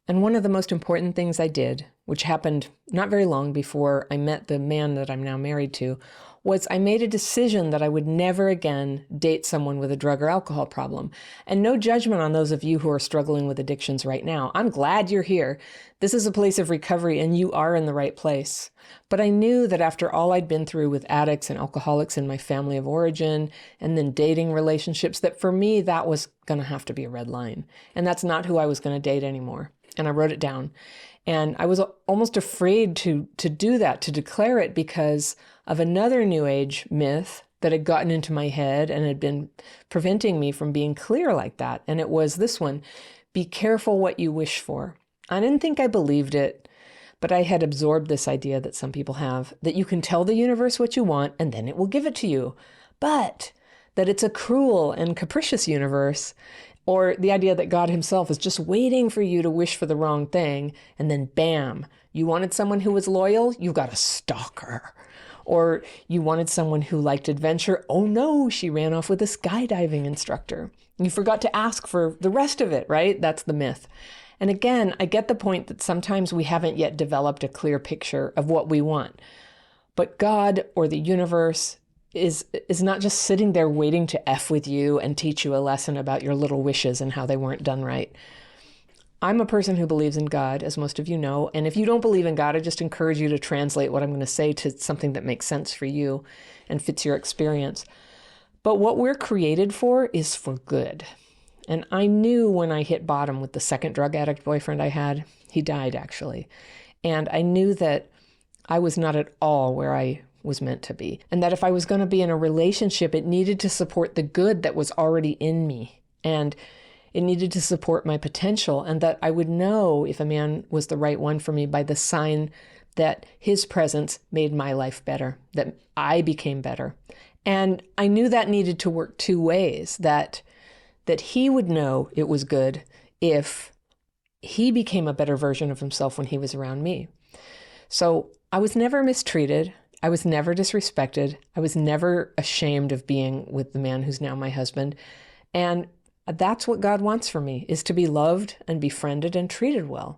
And one of the most important things I did, which happened not very long before I met the man that I'm now married to, was I made a decision that I would never again date someone with a drug or alcohol problem. And no judgment on those of you who are struggling with addictions right now. I'm glad you're here. This is a place of recovery and you are in the right place. But I knew that after all I'd been through with addicts and alcoholics in my family of origin, and then dating relationships, that for me, that was going to have to be a red line. And that's not who I was going to date anymore. And I wrote it down. And I was almost afraid to do that, to declare it, because of another New Age myth that had gotten into my head and had been preventing me from being clear like that. And it was this one: be careful what you wish for. I didn't think I believed it, but I had absorbed this idea that some people have, that you can tell the universe what you want and then it will give it to you. But that it's a cruel and capricious universe, or the idea that God himself is just waiting for you to wish for the wrong thing, and then bam, you wanted someone who was loyal, you got a stalker. Or you wanted someone who liked adventure, oh no, she ran off with a skydiving instructor. You forgot to ask for the rest of it, right? That's the myth. And again, I get the point that sometimes we haven't yet developed a clear picture of what we want. But God, or the universe, is not just sitting there waiting to F with you and teach you a lesson about your little wishes and how they weren't done right. I'm a person who believes in God, as most of you know. And if you don't believe in God, I just encourage you to translate what I'm going to say to something that makes sense for you and fits your experience. But what we're created for is for good. And I knew when I hit bottom with the second drug addict boyfriend I had, he died actually. And I knew that I was not at all where I was meant to be. And that if I was going to be in a relationship, it needed to support the good that was already in me. And it needed to support my potential, and that I would know if a man was the right one for me by the sign that his presence made my life better, that I became better. And I knew that needed to work two ways, that he would know it was good if he became a better version of himself when he was around me. So I was never mistreated. I was never disrespected. I was never ashamed of being with the man who's now my husband. And that's what God wants for me, is to be loved and befriended and treated well.